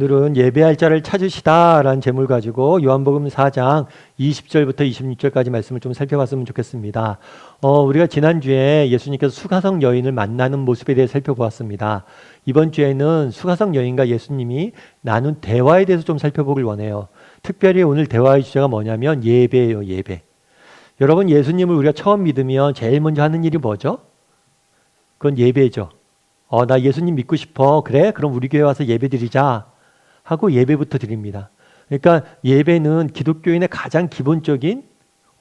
오늘은 예배할 자를 찾으시다라는 제목을 가지고 요한복음 4장 20절부터 26절까지 말씀을 좀 살펴봤으면 좋겠습니다. 우리가 지난주에 예수님께서 수가성 여인을 만나는 모습에 대해 살펴보았습니다. 이번 주에는 수가성 여인과 예수님이 나눈 대화에 대해서 좀 살펴보길 원해요. 특별히 오늘 대화의 주제가 뭐냐면 예배예요, 예배. 여러분, 예수님을 우리가 처음 믿으면 제일 먼저 하는 일이 뭐죠? 그건 예배죠. 나 예수님 믿고 싶어. 그래? 그럼 우리 교회 와서 예배 드리자. 하고 예배부터 드립니다. 그러니까 예배는 기독교인의 가장 기본적인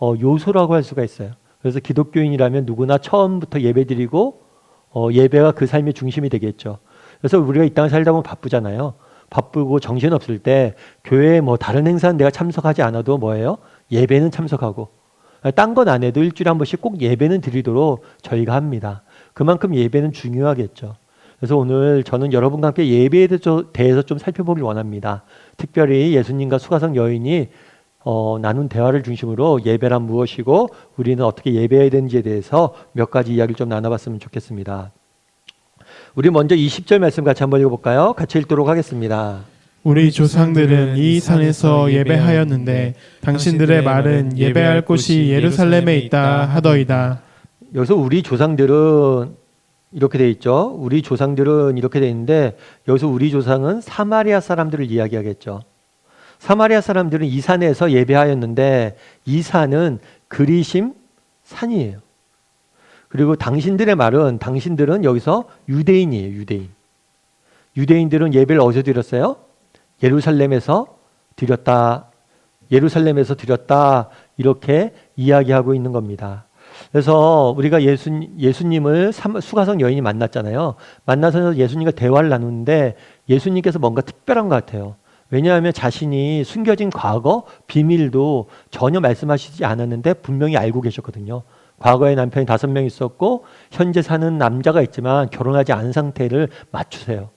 요소라고 할 수가 있어요. 그래서 기독교인이라면 누구나 처음부터 예배 드리고 예배가 그 삶의 중심이 되겠죠. 그래서 우리가 이 땅을 살다 보면 바쁘잖아요. 바쁘고 정신없을 때 교회에 다른 행사는 내가 참석하지 않아도 뭐예요? 예배는 참석하고 딴 건 안 해도 일주일에 한 번씩 꼭 예배는 드리도록 저희가 합니다. 그만큼 예배는 중요하겠죠. 그래서 오늘 저는 여러분과 함께 예배에 대해서 좀 살펴보길 원합니다. 특별히 예수님과 수가성 여인이 나눈 대화를 중심으로 예배란 무엇이고 우리는 어떻게 예배해야 되는지에 대해서 몇 가지 이야기를 좀 나눠봤으면 좋겠습니다. 우리 먼저 20절 말씀 같이 한번 읽어볼까요? 같이 읽도록 하겠습니다. 우리 조상들은 이 산에서 예배하였는데 당신들의 말은 예배할 곳이 예루살렘에 있다 하더이다. 여기서 우리 조상들은 이렇게 돼 있죠. 우리 조상들은 이렇게 돼 있는데 여기서 우리 조상은 사마리아 사람들을 이야기하겠죠. 사마리아 사람들은 이 산에서 예배하였는데 이 산은 그리심 산이에요. 그리고 당신들은 여기서 유대인이에요. 유대인. 유대인들은 예배를 어디서 드렸어요? 예루살렘에서 드렸다. 이렇게 이야기하고 있는 겁니다. 그래서 우리가 예수님을 수가성 여인이 만났잖아요. 만나서 예수님과 대화를 나누는데 예수님께서 뭔가 특별한 것 같아요. 왜냐하면 자신이 숨겨진 과거, 비밀도 전혀 말씀하시지 않았는데 분명히 알고 계셨거든요. 과거에 남편이 5명 있었고 현재 사는 남자가 있지만 결혼하지 않은 상태를 맞추세요.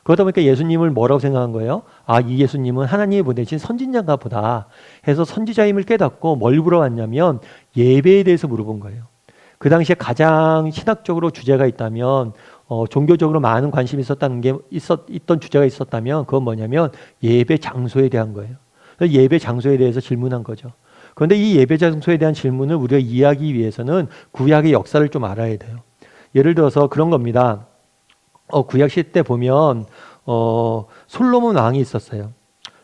그러다 보니까 예수님을 뭐라고 생각한 거예요? 이 예수님은 하나님이 보내신 선지자인가 보다 해서 선지자임을 깨닫고 뭘 물어봤냐면 예배에 대해서 물어본 거예요. 그 당시에 가장 신학적으로 주제가 있다면 종교적으로 많은 관심이 있던 주제가 있었다면 그건 뭐냐면 예배 장소에 대한 거예요. 예배 장소에 대해서 질문한 거죠. 그런데 이 예배 장소에 대한 질문을 우리가 이해하기 위해서는 구약의 역사를 좀 알아야 돼요. 예를 들어서 그런 겁니다. 구약 시대 때 보면 솔로몬 왕이 있었어요.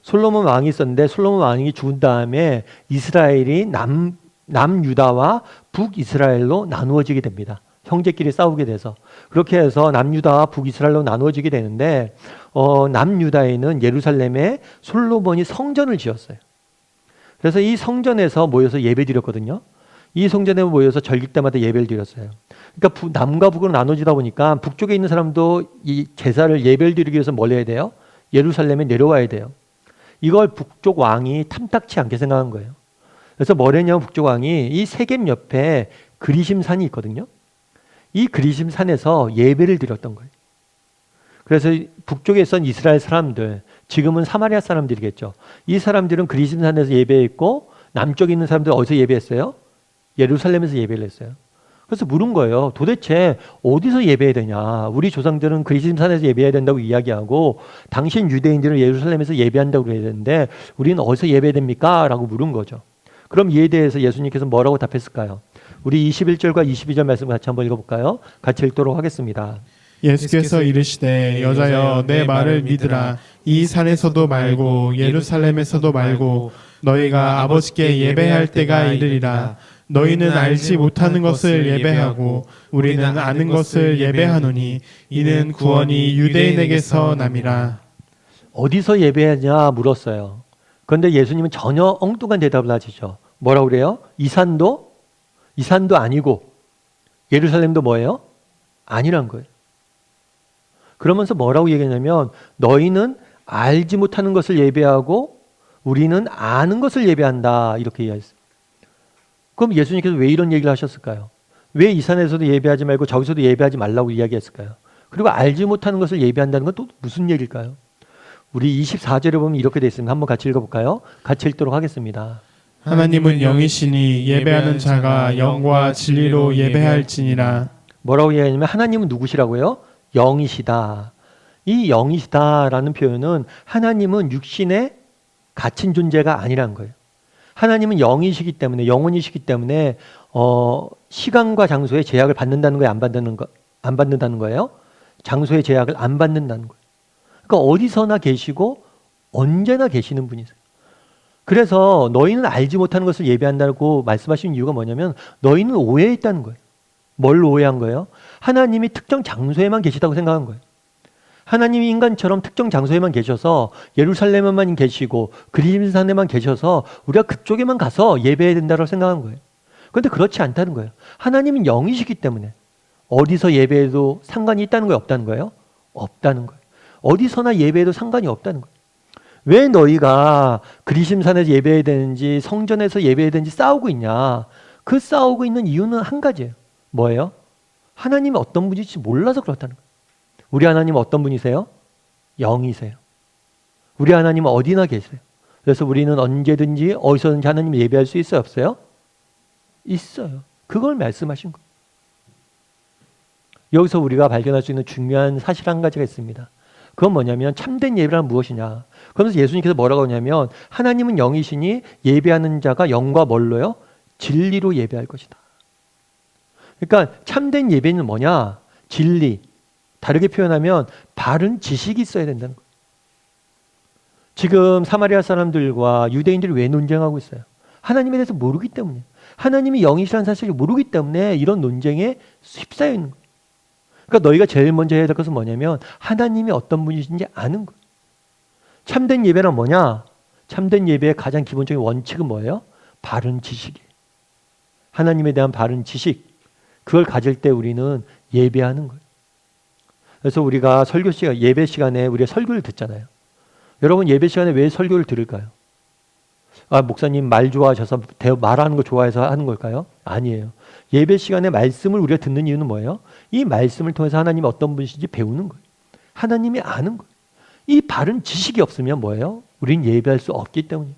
솔로몬 왕이 있었는데 솔로몬 왕이 죽은 다음에 이스라엘이 남유다와 북이스라엘로 나누어지게 됩니다. 형제끼리 싸우게 돼서. 그렇게 해서 남유다와 북이스라엘로 나누어지게 되는데 남유다에는 예루살렘에 솔로몬이 성전을 지었어요. 그래서 이 성전에서 모여서 예배 드렸거든요. 이 성전에 모여서 절기 때마다 예배를 드렸어요. 그러니까 남과 북으로 나눠지다 보니까 북쪽에 있는 사람도 이 제사를 예배를 드리기 위해서 뭘 해야 돼요? 예루살렘에 내려와야 돼요. 이걸 북쪽 왕이 탐탁치 않게 생각한 거예요. 그래서 뭘 했냐면 북쪽 왕이 이 세겜 옆에 그리심산이 있거든요. 이 그리심산에서 예배를 드렸던 거예요. 그래서 북쪽에 있던 이스라엘 사람들, 지금은 사마리아 사람들이겠죠. 이 사람들은 그리심산에서 예배했고 남쪽에 있는 사람들은 어디서 예배했어요? 예루살렘에서 예배를 했어요. 그래서 물은 거예요. 도대체 어디서 예배해야 되냐? 우리 조상들은 그리심산에서 예배해야 된다고 이야기하고 당신 유대인들은 예루살렘에서 예배한다고 해야 되는데 우리는 어디서 예배해야 됩니까? 라고 물은 거죠. 그럼 이에 대해서 예수님께서 뭐라고 답했을까요? 우리 21절과 22절 말씀 같이 한번 읽어볼까요? 같이 읽도록 하겠습니다. 예수께서 이르시되 여자여 내 말을 믿으라. 이 산에서도 말고 예루살렘에서도 말고 너희가 아버지께 예배할 때가 이르리라. 너희는 알지 못하는 것을 예배하고 우리는 아는 것을 예배하노니 이는 구원이 유대인에게서 남이라. 어디서 예배하냐 물었어요. 그런데 예수님은 전혀 엉뚱한 대답을 하시죠. 뭐라고 그래요? 이 산도 아니고 예루살렘도 뭐예요? 아니란 거예요. 그러면서 뭐라고 얘기하냐면 너희는 알지 못하는 것을 예배하고 우리는 아는 것을 예배한다 이렇게 이야기했어요. 그럼 예수님께서 왜 이런 얘기를 하셨을까요? 왜 이 산에서도 예배하지 말고 저기서도 예배하지 말라고 이야기했을까요? 그리고 알지 못하는 것을 예배한다는 건 또 무슨 얘기일까요? 우리 24절에 보면 이렇게 되어 있습니다. 한번 같이 읽어볼까요? 같이 읽도록 하겠습니다. 하나님은 영이시니 예배하는 자가 영과 진리로 예배할지니라. 뭐라고 이야기하냐면 하나님은 누구시라고요? 영이시다. 이 영이시다라는 표현은 하나님은 육신에 갇힌 존재가 아니란 거예요. 하나님은 영이시기 때문에, 영혼이시기 때문에 시간과 장소에 제약을 받는다는 거예요? 안 받는다는 거예요? 장소의 제약을 안 받는다는 거예요. 그러니까 어디서나 계시고 언제나 계시는 분이세요. 그래서 너희는 알지 못하는 것을 예배한다고 말씀하신 이유가 뭐냐면 너희는 오해했다는 거예요. 뭘 오해한 거예요? 하나님이 특정 장소에만 계시다고 생각한 거예요. 하나님이 인간처럼 특정 장소에만 계셔서 예루살렘에만 계시고 그리심산에만 계셔서 우리가 그쪽에만 가서 예배해야 된다고 생각한 거예요. 그런데 그렇지 않다는 거예요. 하나님은 영이시기 때문에 어디서 예배해도 상관이 있다는 거예요? 없다는 거예요? 없다는 거예요. 어디서나 예배해도 상관이 없다는 거예요. 왜 너희가 그리심산에서 예배해야 되는지 성전에서 예배해야 되는지 싸우고 있냐? 그 싸우고 있는 이유는 한 가지예요. 뭐예요? 하나님이 어떤 분인지 몰라서 그렇다는 거예요. 우리 하나님은 어떤 분이세요? 영이세요. 우리 하나님은 어디나 계세요. 그래서 우리는 언제든지 어디서든지 하나님을 예배할 수 있어요? 없어요? 있어요. 그걸 말씀하신 거예요. 여기서 우리가 발견할 수 있는 중요한 사실 한 가지가 있습니다. 그건 뭐냐면 참된 예배란 무엇이냐. 그러면서 예수님께서 뭐라고 하냐면 하나님은 영이시니 예배하는 자가 영과 뭘로요? 진리로 예배할 것이다. 그러니까 참된 예배는 뭐냐? 진리. 다르게 표현하면 바른 지식이 있어야 된다는 거예요. 지금 사마리아 사람들과 유대인들이 왜 논쟁하고 있어요? 하나님에 대해서 모르기 때문이에요. 하나님이 영이시라는 사실을 모르기 때문에 이런 논쟁에 휩싸여 있는 거예요. 그러니까 너희가 제일 먼저 해야 될 것은 뭐냐면 하나님이 어떤 분이신지 아는 거예요. 참된 예배란 뭐냐? 참된 예배의 가장 기본적인 원칙은 뭐예요? 바른 지식이에요. 하나님에 대한 바른 지식. 그걸 가질 때 우리는 예배하는 거예요. 그래서 우리가 설교 시간, 예배 시간에 우리가 설교를 듣잖아요. 여러분 예배 시간에 왜 설교를 들을까요? 아, 목사님 말 좋아하셔서 말하는 거 좋아해서 하는 걸까요? 아니에요. 예배 시간에 말씀을 우리가 듣는 이유는 뭐예요? 이 말씀을 통해서 하나님이 어떤 분이신지 배우는 거예요. 하나님이 아는 거예요. 이 바른 지식이 없으면 뭐예요? 우린 예배할 수 없기 때문이에요.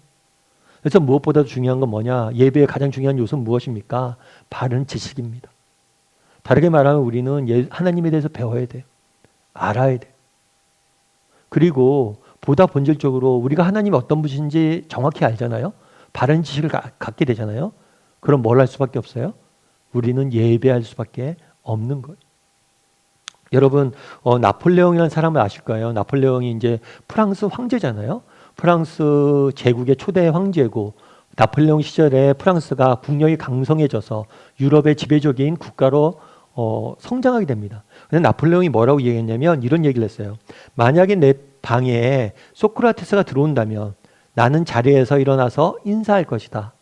그래서 무엇보다도 중요한 건 뭐냐? 예배의 가장 중요한 요소는 무엇입니까? 바른 지식입니다. 다르게 말하면 우리는 하나님에 대해서 배워야 돼요. 알아야 돼요. 그리고 보다 본질적으로 우리가 하나님이 어떤 분이신지 정확히 알잖아요. 바른 지식을 갖게 되잖아요. 그럼 뭘 할 수밖에 없어요? 우리는 예배할 수밖에 없는 거예요. 여러분 나폴레옹이라는 사람을 아실 거예요. 나폴레옹이 이제 프랑스 황제잖아요. 프랑스 제국의 초대 황제고 나폴레옹 시절에 프랑스가 국력이 강성해져서 유럽의 지배적인 국가로 성장하게 됩니다. 근데 나폴레옹이 뭐라고 얘기했냐면 이런 얘기를 했어요. 만약에 내 방에 소크라테스가 들어온다면 나는 자리에서 일어나서 인사할 것이다.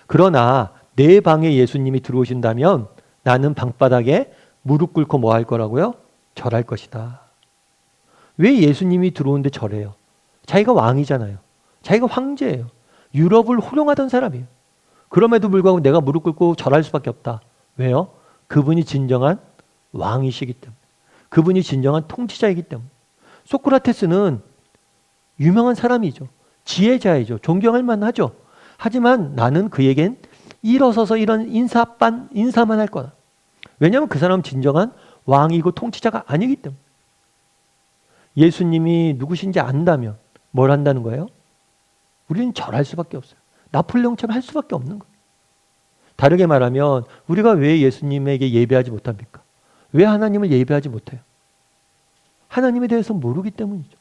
그러나 내 방에 예수님이 들어오신다면 나는 방바닥에 무릎 꿇고 뭐 할 거라고요? 절할 것이다. 왜 예수님이 들어오는데 절해요? 자기가 왕이잖아요. 자기가 황제예요. 유럽을 호령하던 사람이에요. 그럼에도 불구하고 내가 무릎 꿇고 절할 수밖에 없다. 왜요? 그분이 진정한 왕이시기 때문에. 그분이 진정한 통치자이기 때문에. 소크라테스는 유명한 사람이죠. 지혜자이죠. 존경할 만하죠. 하지만 나는 그에겐 일어서서 이런 인사만 할 거다. 왜냐하면 그 사람은 진정한 왕이고 통치자가 아니기 때문에. 예수님이 누구신지 안다면 뭘 한다는 거예요? 우리는 절할 수밖에 없어요. 나폴레옹처럼 할 수밖에 없는 거예요. 다르게 말하면 우리가 왜 예수님에게 예배하지 못합니까? 왜 하나님을 예배하지 못해요? 하나님에 대해서 모르기 때문이죠.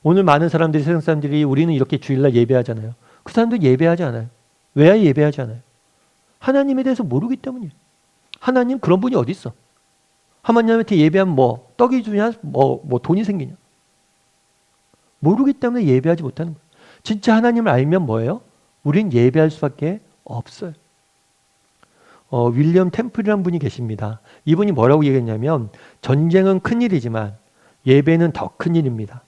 오늘 많은 사람들이, 세상 사람들이 우리는 이렇게 주일날 예배하잖아요. 그 사람들 예배하지 않아요. 왜 예배하지 않아요? 하나님에 대해서 모르기 때문이에요. 하나님 그런 분이 어디 있어? 하나님한테 예배하면 뭐 떡이 주냐? 뭐 돈이 생기냐? 모르기 때문에 예배하지 못하는 거예요. 진짜 하나님을 알면 뭐예요? 우린 예배할 수밖에 없어요. 윌리엄 템플이라는 분이 계십니다. 이분이 뭐라고 얘기했냐면 전쟁은 큰일이지만 예배는 더 큰일입니다.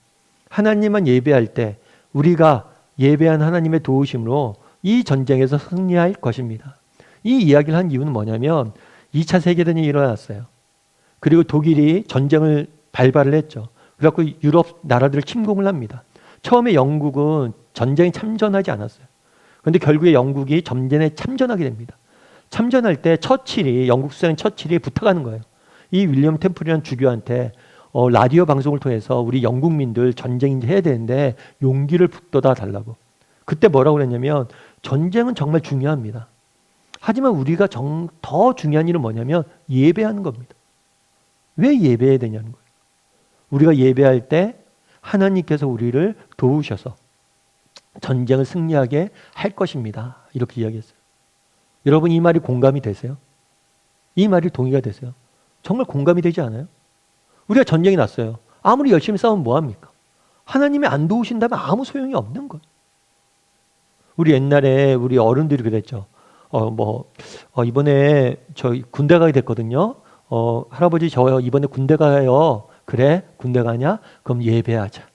하나님만 예배할 때 우리가 예배한 하나님의 도우심으로 이 전쟁에서 승리할 것입니다. 이 이야기를 한 이유는 뭐냐면 2차 세계대전이 일어났어요. 그리고 독일이 전쟁을 발발을 했죠. 그래갖고 유럽 나라들을 침공을 합니다. 처음에 영국은 전쟁에 참전하지 않았어요. 그런데 결국에 영국이 전쟁에 참전하게 됩니다. 참전할 때 영국 수장 처칠이 부탁하는 거예요. 이 윌리엄 템플이라는 주교한테 라디오 방송을 통해서 우리 영국민들 전쟁 이제 해야 되는데 용기를 북돋아 달라고. 그때 뭐라고 그랬냐면 전쟁은 정말 중요합니다. 하지만 우리가 더 중요한 일은 뭐냐면 예배하는 겁니다. 왜 예배해야 되냐는 거예요. 우리가 예배할 때 하나님께서 우리를 도우셔서 전쟁을 승리하게 할 것입니다. 이렇게 이야기했어요. 여러분 이 말이 공감이 되세요? 이 말이 동의가 되세요? 정말 공감이 되지 않아요? 우리가 전쟁이 났어요. 아무리 열심히 싸우면 뭐합니까? 하나님이 안 도우신다면 아무 소용이 없는 거예요. 우리 옛날에 우리 어른들이 그랬죠. 이번에 저 군대 가게 됐거든요. 할아버지 저 이번에 군대 가요. 그래? 군대 가냐? 그럼 예배하자.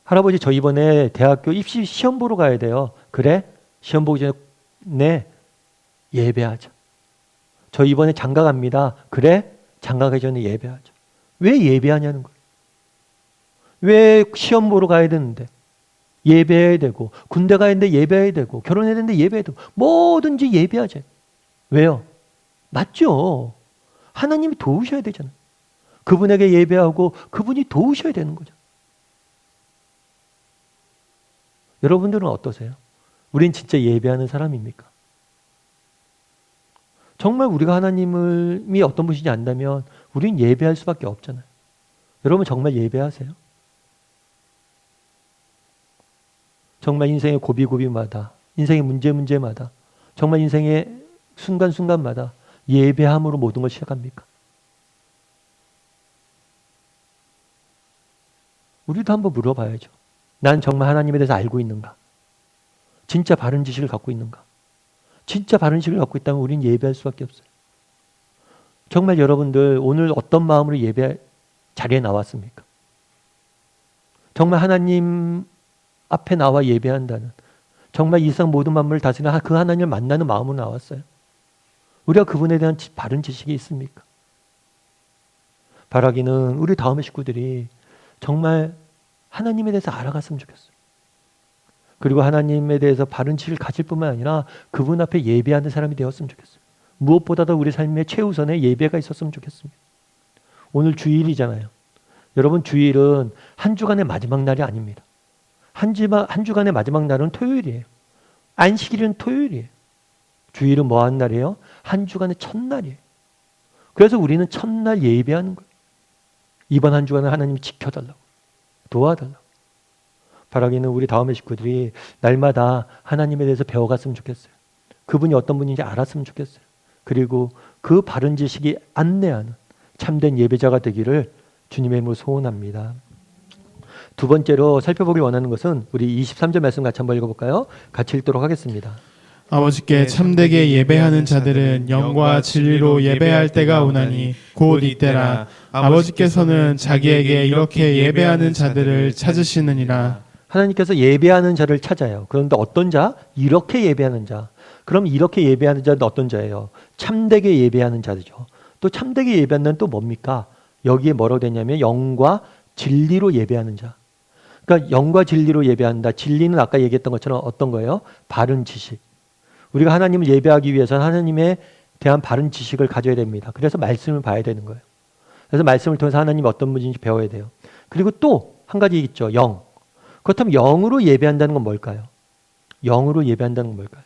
할아버지 저 이번에 대학교 입시 시험 보러 가야 돼요. 그래? 시험 보기 전에 네. 예배하자. 저 이번에 장가 갑니다. 그래? 장가 가기 전에 예배하자. 왜 예배하냐는 거예요. 왜 시험 보러 가야 되는데 예배해야 되고 군대 가야 되는데 예배해야 되고 결혼해야 되는데 예배해야 되고 뭐든지 예배하자. 왜요? 맞죠. 하나님이 도우셔야 되잖아요. 그분에게 예배하고 그분이 도우셔야 되는 거죠. 여러분들은 어떠세요? 우린 진짜 예배하는 사람입니까? 정말 우리가 하나님이 어떤 분인지 안다면 우린 예배할 수밖에 없잖아요. 여러분 정말 예배하세요? 정말 인생의 고비고비마다, 인생의 문제마다, 정말 인생의 순간순간마다 예배함으로 모든 걸 시작합니까? 우리도 한번 물어봐야죠. 난 정말 하나님에 대해서 알고 있는가? 진짜 바른 지식을 갖고 있는가? 진짜 바른 지식을 갖고 있다면 우리는 예배할 수밖에 없어요. 정말 여러분들 오늘 어떤 마음으로 예배 자리에 나왔습니까? 정말 하나님 앞에 나와 예배한다는, 정말 이 세상 모든 만물을 다스리는 그 하나님을 만나는 마음으로 나왔어요. 우리가 그분에 대한 바른 지식이 있습니까? 바라기는 우리 다음의 식구들이 정말 하나님에 대해서 알아갔으면 좋겠어요. 그리고 하나님에 대해서 바른 지식을 가질 뿐만 아니라 그분 앞에 예배하는 사람이 되었으면 좋겠어요. 무엇보다도 우리 삶의 최우선에 예배가 있었으면 좋겠습니다. 오늘 주일이잖아요. 여러분 주일은 한 주간의 마지막 날이 아닙니다. 한 주간의 마지막 날은 토요일이에요. 안식일은 토요일이에요. 주일은 뭐 하는 날이에요? 한 주간의 첫날이에요. 그래서 우리는 첫날 예배하는 거예요. 이번 한 주간을 하나님이 지켜달라고, 도와달라고. 바라기는 우리 다음의 식구들이 날마다 하나님에 대해서 배워갔으면 좋겠어요. 그분이 어떤 분인지 알았으면 좋겠어요. 그리고 그 바른 지식이 안내하는 참된 예배자가 되기를 주님의 이름으로 소원합니다. 두 번째로 살펴보길 원하는 것은 우리 23절 말씀 같이 한번 읽어볼까요? 같이 읽도록 하겠습니다. 아버지께 참되게 예배하는 자들은 영과 진리로 예배할 때가 오나니 곧 이때라. 아버지께서는 자기에게 이렇게 예배하는 자들을 찾으시느니라. 하나님께서 예배하는 자를 찾아요. 그런데 어떤 자? 이렇게 예배하는 자. 그럼 이렇게 예배하는 자는 어떤 자예요? 참되게 예배하는 자죠. 또 참되게 예배하는 자는 또 뭡니까? 여기에 뭐라고 되냐면 영과 진리로 예배하는 자. 그러니까 영과 진리로 예배한다. 진리는 아까 얘기했던 것처럼 어떤 거예요? 바른 지식. 우리가 하나님을 예배하기 위해서는 하나님에 대한 바른 지식을 가져야 됩니다. 그래서 말씀을 봐야 되는 거예요. 그래서 말씀을 통해서 하나님이 어떤 분인지 배워야 돼요. 그리고 또 한 가지 있죠. 영. 그렇다면 영으로 예배한다는 건 뭘까요? 영으로 예배한다는 건 뭘까요?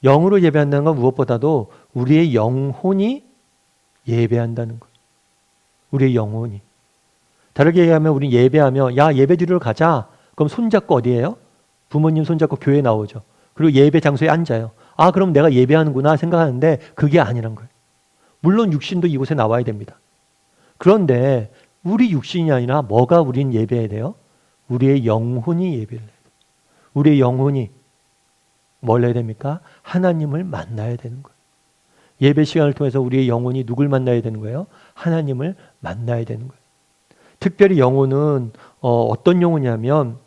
영으로 예배한다는 건 무엇보다도 우리의 영혼이 예배한다는 거예요. 우리의 영혼이. 다르게 얘기하면 우리 예배하면 야 예배 드리러 가자. 그럼 손잡고 어디에요? 부모님 손잡고 교회에 나오죠. 그리고 예배 장소에 앉아요. 아 그럼 내가 예배하는구나 생각하는데 그게 아니란 거예요. 물론 육신도 이곳에 나와야 됩니다. 그런데 우리 육신이 아니라 뭐가 우린 예배해야 돼요? 우리의 영혼이 예배를 해야 돼요. 우리의 영혼이 뭘 해야 됩니까? 하나님을 만나야 되는 거예요. 예배 시간을 통해서 우리의 영혼이 누굴 만나야 되는 거예요? 하나님을 만나야 되는 거예요. 특별히 영혼은 어떤 영혼이냐면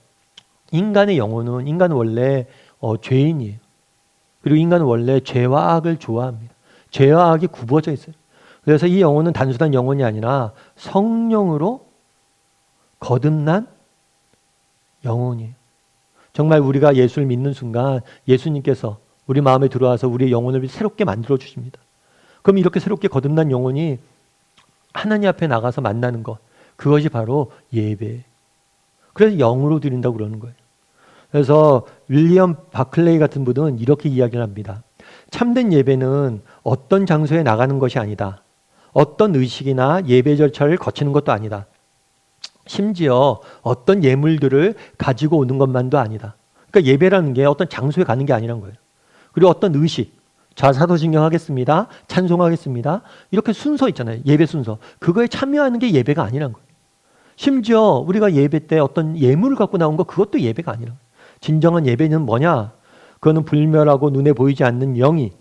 인간의 영혼은 인간은 원래 죄인이에요. 그리고 인간은 원래 죄와 악을 좋아합니다. 죄와 악이 굽어져 있어요. 그래서 이 영혼은 단순한 영혼이 아니라 성령으로 거듭난 영혼이에요. 정말 우리가 예수를 믿는 순간 예수님께서 우리 마음에 들어와서 우리의 영혼을 새롭게 만들어 주십니다. 그럼 이렇게 새롭게 거듭난 영혼이 하나님 앞에 나가서 만나는 것, 그것이 바로 예배. 그래서 영으로 드린다고 그러는 거예요. 그래서 윌리엄 바클레이 같은 분은 이렇게 이야기를 합니다. 참된 예배는 어떤 장소에 나가는 것이 아니다. 어떤 의식이나 예배 절차를 거치는 것도 아니다. 심지어 어떤 예물들을 가지고 오는 것만도 아니다. 그러니까 예배라는 게 어떤 장소에 가는 게 아니란 거예요. 그리고 어떤 의식, 자 사도신경 하겠습니다, 찬송하겠습니다, 이렇게 순서 있잖아요. 예배 순서. 그거에 참여하는 게 예배가 아니란 거예요. 심지어 우리가 예배 때 어떤 예물을 갖고 나온 거, 그것도 예배가 아니란 거예요. 진정한 예배는 뭐냐? 그거는 불멸하고 눈에 보이지 않는 영이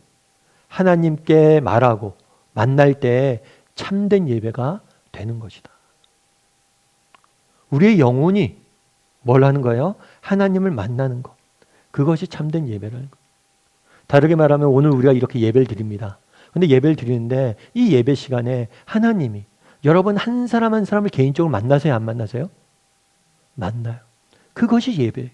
하나님께 말하고 만날 때 참된 예배가 되는 것이다. 우리의 영혼이 뭘 하는 거예요? 하나님을 만나는 것. 그것이 참된 예배라는 거예요. 다르게 말하면 오늘 우리가 이렇게 예배를 드립니다. 근데 예배를 드리는데 이 예배 시간에 하나님이 여러분 한 사람 한 사람을 개인적으로 만나세요? 안 만나세요? 만나요. 그것이 예배.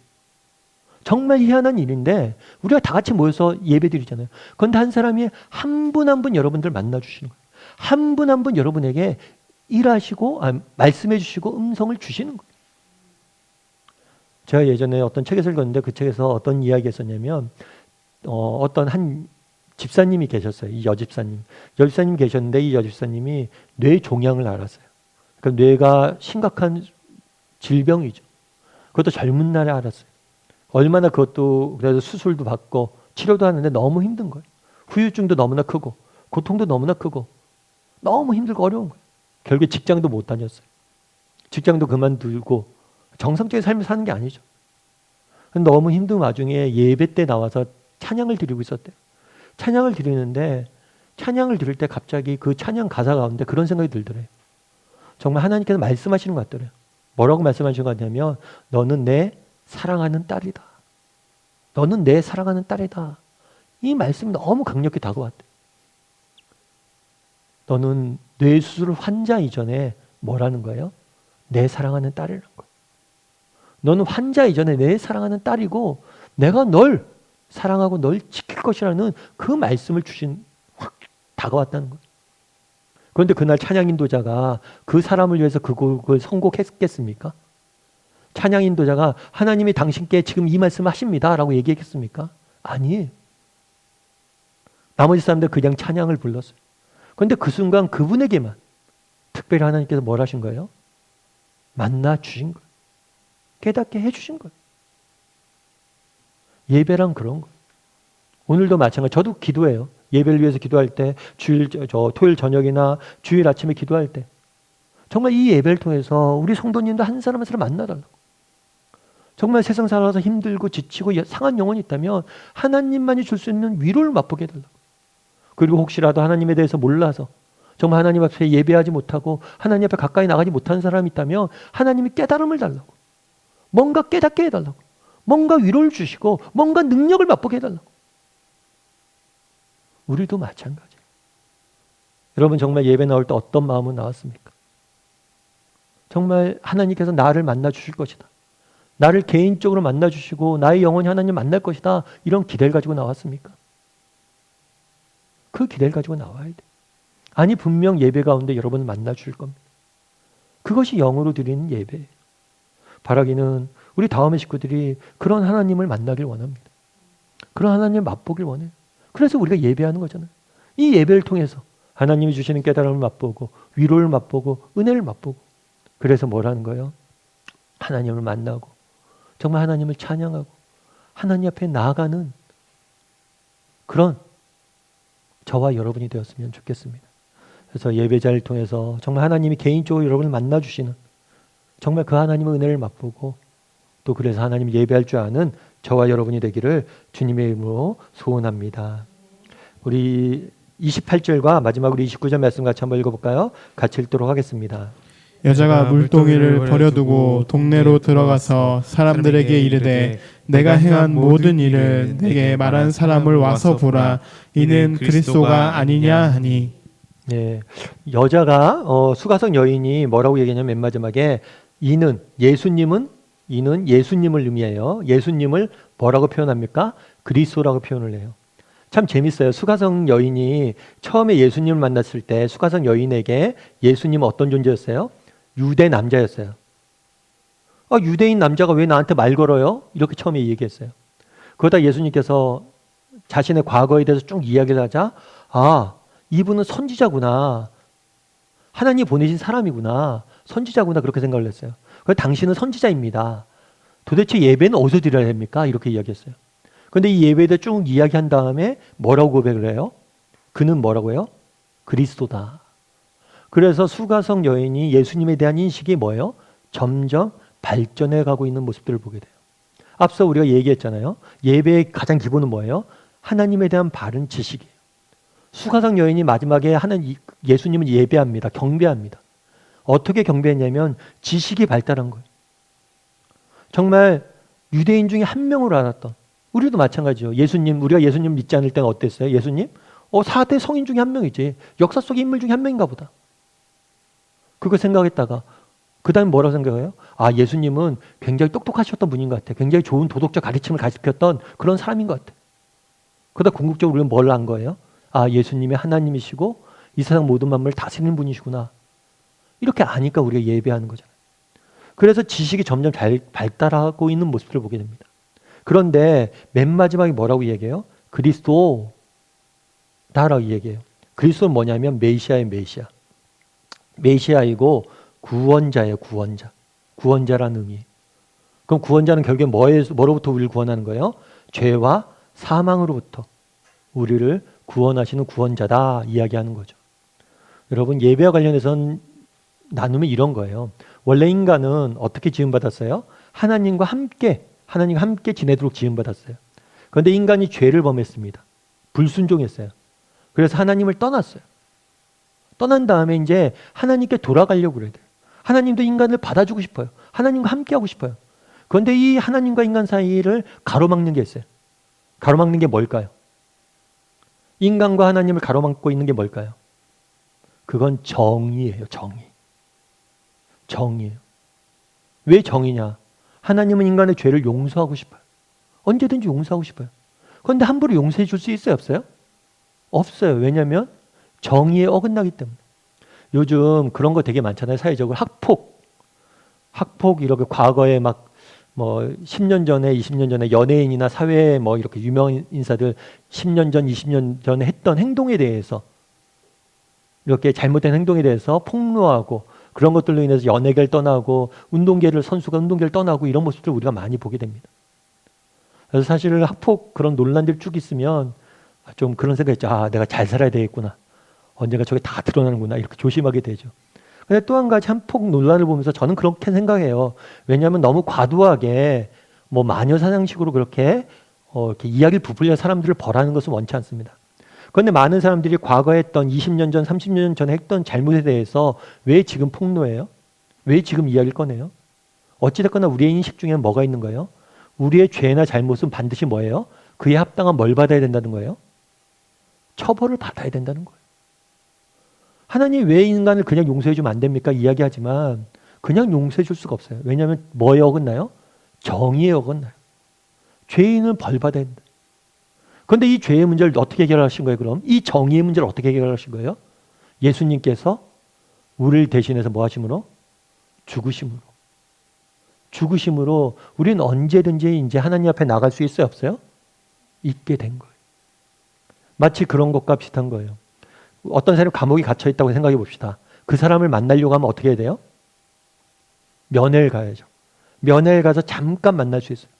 정말 희한한 일인데 우리가 다 같이 모여서 예배 드리잖아요. 그런데 한 사람이 한 분 한 분 여러분들 만나주시는 거예요. 한 분 한 분 여러분에게 일하시고 말씀해 주시고 음성을 주시는 거예요. 제가 예전에 어떤 책에서 읽었는데 그 책에서 어떤 이야기가 있었냐면 어떤 한 집사님이 계셨어요. 이 여집사님. 여집사님 계셨는데 이 여집사님이 뇌 종양을 앓았어요. 그러니까 뇌가 심각한 질병이죠. 그것도 젊은 날에 알았어요. 얼마나 그것도 그래서 수술도 받고 치료도 하는데 너무 힘든 거예요. 후유증도 너무나 크고 고통도 너무나 크고 너무 힘들고 어려운 거예요. 결국에 직장도 못 다녔어요. 직장도 그만두고 정상적인 삶을 사는 게 아니죠. 너무 힘든 와중에 예배 때 나와서 찬양을 드리고 있었대요. 찬양을 드리는데 찬양을 드릴 때 갑자기 그 찬양 가사 가운데 그런 생각이 들더래요. 정말 하나님께서 말씀하시는 것 같더래요. 뭐라고 말씀하시는 것 같냐면 너는 내 사랑하는 딸이다. 너는 내 사랑하는 딸이다. 이 말씀이 너무 강력히 다가왔대. 너는 뇌수술 환자 이전에 뭐라는 거예요? 내 사랑하는 딸이라는 거예요. 너는 환자 이전에 내 사랑하는 딸이고 내가 널 사랑하고 널 지킬 것이라는 그 말씀을 확 다가왔다는 거예요. 그런데 그날 찬양 인도자가 그 사람을 위해서 그 곡을 선곡했겠습니까? 찬양 인도자가 하나님이 당신께 지금 이 말씀을 하십니다 라고 얘기했겠습니까? 아니에요. 나머지 사람들 그냥 찬양을 불렀어요. 그런데 그 순간 그분에게만 특별히 하나님께서 뭘 하신 거예요? 만나 주신 거예요. 깨닫게 해주신 거예요. 예배란 그런 거예요. 오늘도 마찬가지. 저도 기도해요. 예배를 위해서 기도할 때 토요일 저녁이나 주일 아침에 기도할 때 정말 이 예배를 통해서 우리 성도님도 한 사람 한 사람 만나달라고. 정말 세상 살아서 힘들고 지치고 상한 영혼이 있다면 하나님만이 줄 수 있는 위로를 맛보게 해달라고. 그리고 혹시라도 하나님에 대해서 몰라서 정말 하나님 앞에 예배하지 못하고 하나님 앞에 가까이 나가지 못하는 사람이 있다면 하나님이 깨달음을 달라고. 뭔가 깨닫게 해달라고. 뭔가 위로를 주시고 뭔가 능력을 맛보게 해달라고. 우리도 마찬가지예요. 여러분 정말 예배 나올 때 어떤 마음으로 나왔습니까? 정말 하나님께서 나를 만나 주실 것이다. 나를 개인적으로 만나 주시고 나의 영혼이 하나님 만날 것이다. 이런 기대를 가지고 나왔습니까? 그 기대를 가지고 나와야 돼. 아니 분명 예배 가운데 여러분을 만나 주실 겁니다. 그것이 영으로 드리는 예배예요. 바라기는 우리 다음의 식구들이 그런 하나님을 만나길 원합니다. 그런 하나님을 맛보길 원해요. 그래서 우리가 예배하는 거잖아요. 이 예배를 통해서 하나님이 주시는 깨달음을 맛보고 위로를 맛보고 은혜를 맛보고 그래서 뭘 하는 거예요? 하나님을 만나고 정말 하나님을 찬양하고 하나님 앞에 나아가는 그런 저와 여러분이 되었으면 좋겠습니다. 그래서 예배자를 통해서 정말 하나님이 개인적으로 여러분을 만나주시는 정말 그 하나님의 은혜를 맛보고 또 그래서 하나님 예배할 줄 아는 저와 여러분이 되기를 주님의 이름으로 소원합니다. 우리 28절과 마지막으로 29절 말씀 같이 한번 읽어볼까요? 같이 읽도록 하겠습니다. 여자가 물동이를 버려두고 동네로 들어가서 사람들에게 이르되 내가 행한 모든 일을 내게 말한 사람을 와서 보라. 이는 그리스도가 아니냐 하니. 네, 여자가 수가성 여인이 뭐라고 얘기하냐면 맨 마지막에 이는 예수님을 의미해요. 예수님을 뭐라고 표현합니까? 그리스도라고 표현을 해요. 참 재밌어요. 수가성 여인이 처음에 예수님을 만났을 때 수가성 여인에게 예수님은 어떤 존재였어요? 유대 남자였어요. 유대인 남자가 왜 나한테 말 걸어요? 이렇게 처음에 얘기했어요. 그러다 예수님께서 자신의 과거에 대해서 쭉 이야기를 하자, 이분은 선지자구나. 하나님 보내신 사람이구나. 선지자구나. 그렇게 생각을 했어요. 그래서 당신은 선지자입니다. 도대체 예배는 어디서 드려야 됩니까? 이렇게 이야기했어요. 그런데 이 예배에 대해 쭉 이야기한 다음에 뭐라고 고백을 해요? 그는 뭐라고 해요? 그리스도다. 그래서 수가성 여인이 예수님에 대한 인식이 뭐예요? 점점 발전해 가고 있는 모습들을 보게 돼요. 앞서 우리가 얘기했잖아요. 예배의 가장 기본은 뭐예요? 하나님에 대한 바른 지식이에요. 수가성 여인이 마지막에 예수님을 예배합니다. 경배합니다. 어떻게 경배했냐면 지식이 발달한 거예요. 정말 유대인 중에 한 명으로 알았던, 우리도 마찬가지죠. 우리가 예수님 믿지 않을 때는 어땠어요? 예수님? 4대 성인 중에 한 명이지. 역사 속의 인물 중에 한 명인가 보다. 그거 생각했다가 그 다음에 뭐라고 생각해요? 예수님은 굉장히 똑똑하셨던 분인 것 같아. 굉장히 좋은 도덕적 가르침을 가르쳤던 그런 사람인 것 같아. 그러다 궁극적으로 우리는 뭘 안 거예요? 예수님이 하나님이시고 이 세상 모든 만물을 다스리는 분이시구나. 이렇게 아니까 우리가 예배하는 거잖아요. 그래서 지식이 점점 잘 발달하고 있는 모습들을 보게 됩니다. 그런데 맨 마지막에 뭐라고 얘기해요? 그리스도다라고 얘기해요. 그리스도는 뭐냐면 메시아의 메시아. 메시아이고 구원자예요. 구원자라는 의미. 그럼 구원자는 결국에 뭐로부터 우리를 구원하는 거예요? 죄와 사망으로부터 우리를 구원하시는 구원자다 이야기하는 거죠. 여러분, 예배와 관련해서는 나누면 이런 거예요. 원래 인간은 어떻게 지음받았어요? 하나님과 함께 지내도록 지음받았어요. 그런데 인간이 죄를 범했습니다. 불순종했어요. 그래서 하나님을 떠났어요. 떠난 다음에 이제 하나님께 돌아가려고 그래야 돼요. 하나님도 인간을 받아주고 싶어요. 하나님과 함께 하고 싶어요. 그런데 이 하나님과 인간 사이를 가로막는 게 있어요. 가로막는 게 뭘까요? 인간과 하나님을 가로막고 있는 게 뭘까요? 그건 정의예요. 정의예요. 왜 정의냐? 하나님은 인간의 죄를 용서하고 싶어요. 언제든지 용서하고 싶어요. 그런데 함부로 용서해 줄 수 있어요? 없어요? 없어요. 왜냐하면 정의에 어긋나기 때문에. 요즘 그런 거 되게 많잖아요. 사회적으로 학폭 이렇게 과거에 10년 전에 20년 전에 연예인이나 사회에 이렇게 유명 인사들 10년 전 20년 전에 했던 행동에 대해서, 이렇게 잘못된 행동에 대해서 폭로하고, 그런 것들로 인해서 연예계를 떠나고 선수가 운동계를 떠나고, 이런 모습들을 우리가 많이 보게 됩니다. 그래서 사실 학폭 그런 논란들 쭉 있으면 좀 그런 생각했죠. 내가 잘 살아야 되겠구나. 언젠가 저게 다 드러나는구나. 이렇게 조심하게 되죠. 근데 또 한 가지 학폭 논란을 보면서 저는 그렇게 생각해요. 왜냐하면 너무 과도하게 마녀 사냥식으로 그렇게 이렇게 이야기를 부풀려 사람들을 벌하는 것은 원치 않습니다. 그런데 많은 사람들이 과거에 했던 20년 전, 30년 전에 했던 잘못에 대해서 왜 지금 폭로해요? 왜 지금 이야기를 꺼내요? 어찌됐거나 우리의 인식 중에는 뭐가 있는 거예요? 우리의 죄나 잘못은 반드시 뭐예요? 그에 합당한 뭘 받아야 된다는 거예요? 처벌을 받아야 된다는 거예요. 하나님 왜 인간을 그냥 용서해 주면 안 됩니까? 이야기하지만 그냥 용서해 줄 수가 없어요. 왜냐하면 뭐에 어긋나요? 정의에 어긋나요. 죄인은 벌 받아야 된다. 그런데 이 죄의 문제를 어떻게 해결하신 거예요? 그럼 이 정의의 문제를 어떻게 해결하신 거예요? 예수님께서 우리를 대신해서 뭐 하심으로? 죽으심으로 우리는 언제든지 이제 하나님 앞에 나갈 수 있어요? 없어요? 있게 된 거예요. 마치 그런 것과 비슷한 거예요. 어떤 사람이 감옥에 갇혀 있다고 생각해 봅시다. 그 사람을 만나려고 하면 어떻게 해야 돼요? 면회를 가야죠. 면회를 가서 잠깐 만날 수 있어요.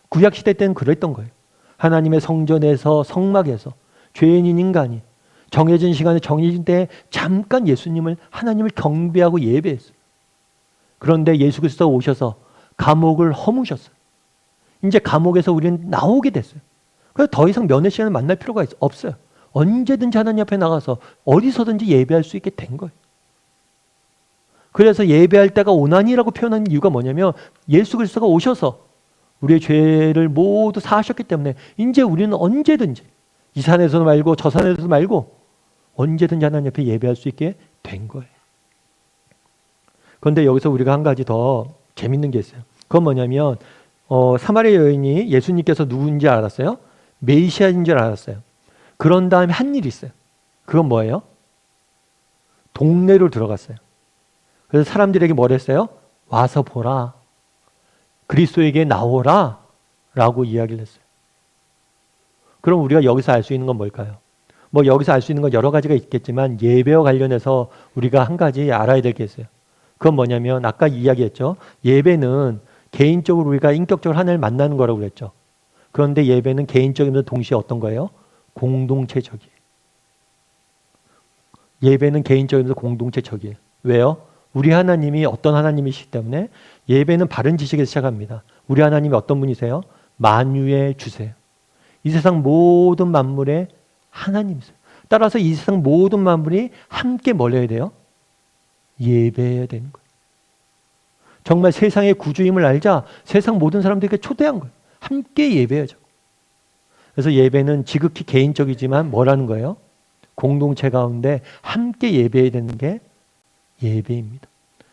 구약시대 때는 그랬던 거예요. 하나님의 성전에서, 성막에서 죄인인 인간이 정해진 시간에 정해진 때에 잠깐 하나님을 경배하고 예배했어요. 그런데 예수 그리스도가 오셔서 감옥을 허무셨어요. 이제 감옥에서 우리는 나오게 됐어요. 그래서 더 이상 면회 시간을 만날 필요가 없어요. 언제든지 하나님 앞에 나가서 어디서든지 예배할 수 있게 된 거예요. 그래서 예배할 때가 오나니라고 표현하는 이유가 뭐냐면 예수 그리스도가 오셔서 우리의 죄를 모두 사하셨기 때문에 이제 우리는 언제든지 이 산에서도 말고 저 산에서도 말고 언제든지 하나님 앞에 예배할 수 있게 된 거예요. 그런데 여기서 우리가 한 가지 더 재밌는 게 있어요. 그건 뭐냐면 사마리아 여인이 예수님께서 누군지 알았어요? 메시아인 줄 알았어요. 그런 다음에 한 일이 있어요. 그건 뭐예요? 동네로 들어갔어요. 그래서 사람들에게 뭘 했어요? 와서 보라. 그리스도에게 나오라. 라고 이야기를 했어요. 그럼 우리가 여기서 알 수 있는 건 뭘까요? 뭐 여기서 알 수 있는 건 여러 가지가 있겠지만 예배와 관련해서 우리가 한 가지 알아야 될 게 있어요. 그건 뭐냐면 아까 이야기했죠. 예배는 개인적으로 우리가 인격적으로 하나님을 만나는 거라고 그랬죠. 그런데 예배는 개인적이면서 동시에 어떤 거예요? 공동체적이에요. 예배는 개인적이면서 공동체적이에요. 왜요? 우리 하나님이 어떤 하나님이시기 때문에 예배는 바른 지식에서 시작합니다. 우리 하나님이 어떤 분이세요? 만유의 주세요. 이 세상 모든 만물의 하나님이세요. 따라서 이 세상 모든 만물이 함께 뭘 해야 돼요? 예배해야 되는 거예요. 정말 세상의 구주임을 알자 세상 모든 사람들에게 초대한 거예요. 함께 예배하죠. 그래서 예배는 지극히 개인적이지만 뭐라는 거예요? 공동체 가운데 함께 예배해야 되는 게 예배입니다.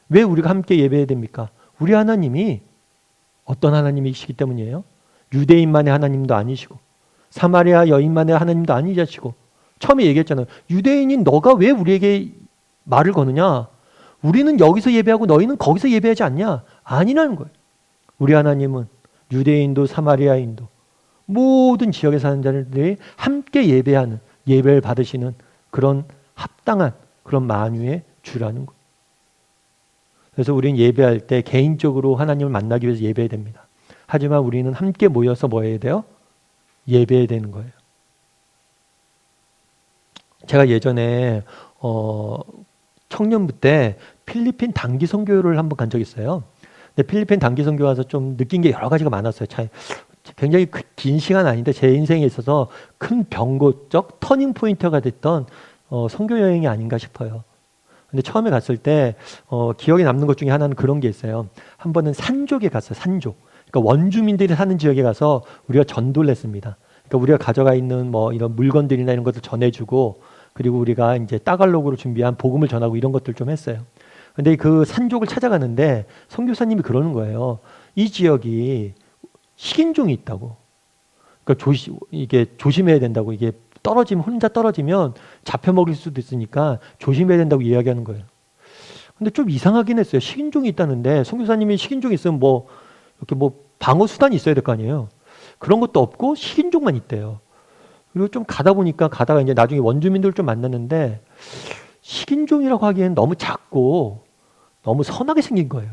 왜 우리가 함께 예배해야 됩니까? 우리 하나님이 어떤 하나님이시기 때문이에요? 유대인만의 하나님도 아니시고 사마리아 여인만의 하나님도 아니시고 처음에 얘기했잖아요. 유대인인 너가 왜 우리에게 말을 거느냐? 우리는 여기서 예배하고 너희는 거기서 예배하지 않냐? 아니라는 거예요. 우리 하나님은 유대인도 사마리아인도 모든 지역에 사는 자들이 함께 예배하는 예배를 받으시는 그런 합당한 그런 만유의 주라는 거예요. 그래서 우리는 예배할 때 개인적으로 하나님을 만나기 위해서 예배해야 됩니다. 하지만 우리는 함께 모여서 뭐 해야 돼요? 예배해야 되는 거예요. 제가 예전에 청년부 때 필리핀 단기 선교를 한번 간 적이 있어요. 근데 필리핀 단기 선교 와서 좀 느낀 게 여러 가지가 많았어요. 굉장히 긴 시간 아닌데 제 인생에 있어서 큰 변곡적 터닝 포인트가 됐던 선교 여행이 아닌가 싶어요. 근데 처음에 갔을 때 기억에 남는 것 중에 하나는 그런 게 있어요. 한 번은 산족에 갔어요. 산족. 그러니까 원주민들이 사는 지역에 가서 우리가 전도를 했습니다. 그러니까 우리가 가져가 있는 뭐 이런 물건들이나 이런 것들 전해주고 그리고 우리가 이제 따갈록으로 준비한 복음을 전하고 이런 것들 좀 했어요. 근데 그 산족을 찾아가는데 선교사님이 그러는 거예요. 이 지역이 식인종이 있다고. 그러니까 이게 조심해야 된다고. 이게 혼자 떨어지면 잡혀 먹일 수도 있으니까 조심해야 된다고 이야기하는 거예요. 근데 좀 이상하긴 했어요. 식인종이 있다는데 선교사님이 식인종이 있으면 뭐 이렇게 뭐 방어 수단이 있어야 될 거 아니에요. 그런 것도 없고 식인종만 있대요. 그리고 좀 가다가 이제 나중에 원주민들 좀 만났는데 식인종이라고 하기엔 너무 작고 너무 선하게 생긴 거예요.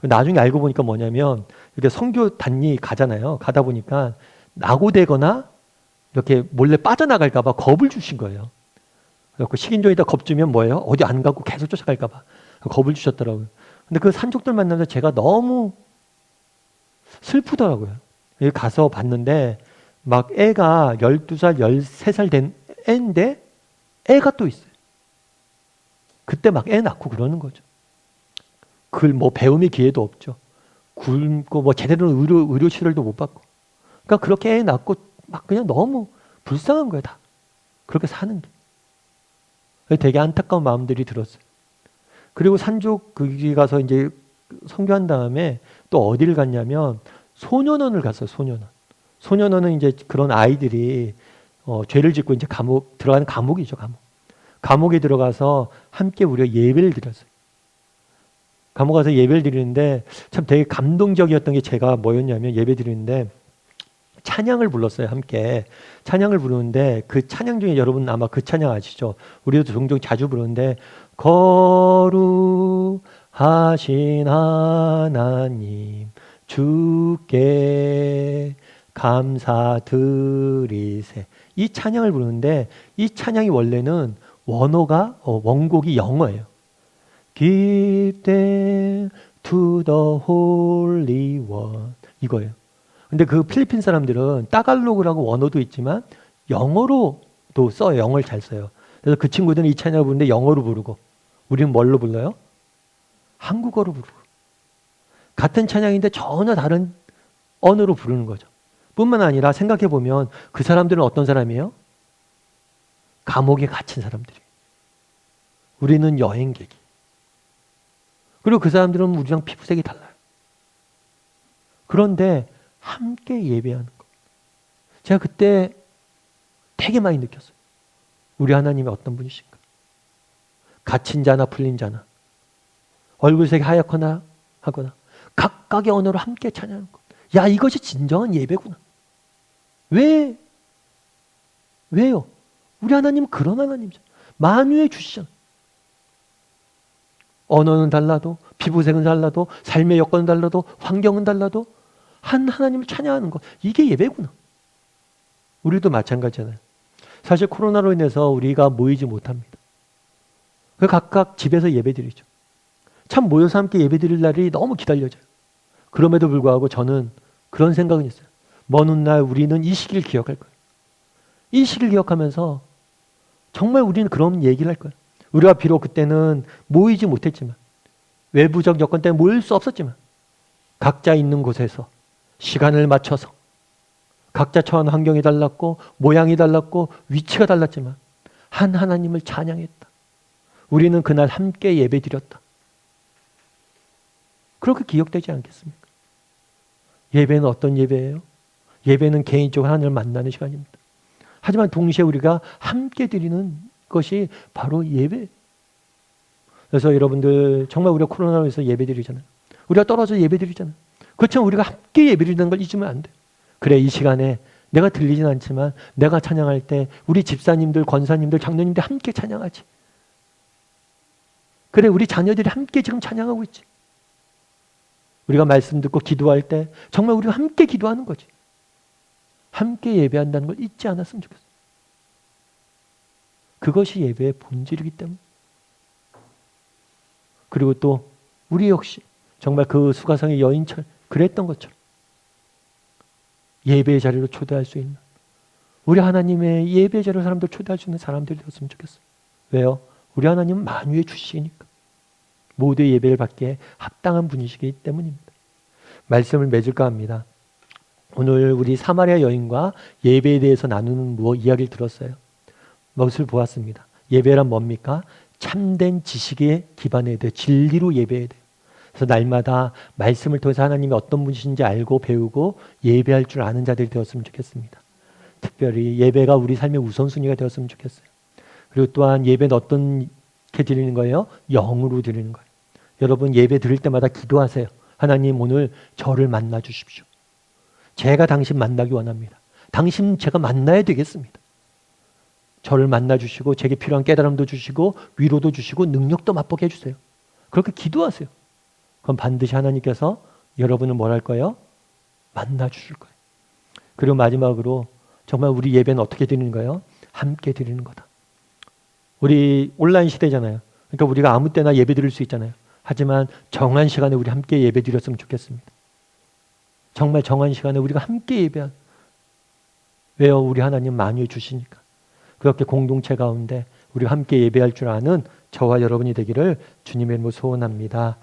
나중에 알고 보니까 뭐냐면 이렇게 선교 단위 가잖아요. 가다 보니까 낙오되거나 이렇게 몰래 빠져나갈까 봐 겁을 주신 거예요. 그래서 식인종에다 겁 주면 뭐예요? 어디 안 가고 계속 쫓아갈까 봐 겁을 주셨더라고요. 근데 그 산족들 만나면서 제가 너무 슬프더라고요. 여기 가서 봤는데 막 애가 12살, 13살 된 애인데 애가 또 있어요. 그때 막 애 낳고 그러는 거죠. 그걸 뭐 배움의 기회도 없죠. 굶고 뭐 제대로 의료 치료도 못 받고. 그러니까 그렇게 애 낳고 막 그냥 너무 불쌍한 거예요, 다. 그렇게 사는 게. 되게 안타까운 마음들이 들었어요. 그리고 산족 거기 가서 이제 선교한 다음에 또 어디를 갔냐면 소년원을 갔어요, 소년원. 소년원은 이제 그런 아이들이 죄를 짓고 이제 들어가는 감옥이죠, 감옥. 감옥에 들어가서 함께 우리가 예배를 드렸어요. 감옥 가서 예배를 드리는데 참 되게 감동적이었던 게 제가 뭐였냐면 예배 드리는데 찬양을 불렀어요, 함께. 찬양을 부르는데 그 찬양 중에 여러분 아마 그 찬양 아시죠? 우리도 종종 자주 부르는데 거룩하신 하나님 주께 감사드리세. 이 찬양을 부르는데 이 찬양이 원래는 원곡이 영어예요. Give them to the Holy One. 이거예요. 근데 그 필리핀 사람들은 따갈로그라고 원어도 있지만 영어로도 써요. 영어를 잘 써요. 그래서 그 친구들은 이 찬양을 부르는데 영어로 부르고 우리는 뭘로 불러요? 한국어로 부르고. 같은 찬양인데 전혀 다른 언어로 부르는 거죠. 뿐만 아니라 생각해보면 그 사람들은 어떤 사람이에요? 감옥에 갇힌 사람들이에요. 우리는 여행객이. 그리고 그 사람들은 우리랑 피부색이 달라요. 그런데 함께 예배하는 거. 제가 그때 되게 많이 느꼈어요. 우리 하나님이 어떤 분이신가. 갇힌 자나 풀린 자나 얼굴색이 하얗거나 하거나 각각의 언어로 함께 찬양하는 것. 야, 이것이 진정한 예배구나. 왜요? 우리 하나님은 그런 하나님이죠. 만유의 주시잖아요. 언어는 달라도, 피부색은 달라도, 삶의 여건은 달라도, 환경은 달라도 한 하나님을 찬양하는 것. 이게 예배구나. 우리도 마찬가지잖아요. 사실 코로나로 인해서 우리가 모이지 못합니다. 그 각각 집에서 예배드리죠. 참 모여서 함께 예배드릴 날이 너무 기다려져요. 그럼에도 불구하고 저는 그런 생각은 있어요. 먼 훗날 우리는 이 시기를 기억할 거예요. 이 시기를 기억하면서 정말 우리는 그런 얘기를 할 거예요. 우리가 비록 그때는 모이지 못했지만, 외부적 여건 때문에 모일 수 없었지만, 각자 있는 곳에서 시간을 맞춰서 각자 처한 환경이 달랐고 모양이 달랐고 위치가 달랐지만 한 하나님을 찬양했다. 우리는 그날 함께 예배드렸다. 그렇게 기억되지 않겠습니까? 예배는 어떤 예배예요? 예배는 개인적으로 하나님을 만나는 시간입니다. 하지만 동시에 우리가 함께 드리는 것이 바로 예배. 그래서 여러분들 정말 우리가 코로나로 인해서 예배 드리잖아요. 우리가 떨어져 예배 드리잖아요. 그렇지만 우리가 함께 예배 드리는 걸 잊으면 안 돼요. 그래, 이 시간에 내가 들리진 않지만 내가 찬양할 때 우리 집사님들, 권사님들, 장로님들 함께 찬양하지. 그래, 우리 자녀들이 함께 지금 찬양하고 있지. 우리가 말씀 듣고 기도할 때 정말 우리가 함께 기도하는 거지. 함께 예배한다는 걸 잊지 않았으면 좋겠어요. 그것이 예배의 본질이기 때문에. 그리고 또 우리 역시 정말 그 수가성의 여인처럼 그랬던 것처럼 예배의 자리로 초대할 수 있는, 우리 하나님의 예배의 자리로 사람들 초대할 수 있는 사람들이 되었으면 좋겠어요. 왜요? 우리 하나님은 만유의 주시니까. 모두의 예배를 받기에 합당한 분이시기 때문입니다. 말씀을 맺을까 합니다. 오늘 우리 사마리아 여인과 예배에 대해서 나누는 이야기를 들었어요. 무엇을 보았습니다. 예배란 뭡니까? 참된 지식에 기반해야 돼요. 진리로 예배해야 돼요. 그래서 날마다 말씀을 통해서 하나님이 어떤 분이신지 알고 배우고 예배할 줄 아는 자들이 되었으면 좋겠습니다. 특별히 예배가 우리 삶의 우선순위가 되었으면 좋겠어요. 그리고 또한 예배는 어떻게 드리는 거예요? 영으로 드리는 거예요. 여러분 예배 드릴 때마다 기도하세요. 하나님, 오늘 저를 만나 주십시오. 제가 당신 만나기 원합니다. 당신 제가 만나야 되겠습니다. 저를 만나 주시고 제게 필요한 깨달음도 주시고 위로도 주시고 능력도 맛보게 해주세요. 그렇게 기도하세요. 그럼 반드시 하나님께서 여러분을 뭘 할 거예요? 만나 주실 거예요. 그리고 마지막으로 정말 우리 예배는 어떻게 드리는 거예요? 함께 드리는 거다. 우리 온라인 시대잖아요. 그러니까 우리가 아무 때나 예배 드릴 수 있잖아요. 하지만 정한 시간에 우리 함께 예배 드렸으면 좋겠습니다. 정말 정한 시간에 우리가 함께 예배한. 왜요? 우리 하나님 만유해 주시니까. 그렇게 공동체 가운데 우리가 함께 예배할 줄 아는 저와 여러분이 되기를 주님의 이름으로 소원합니다.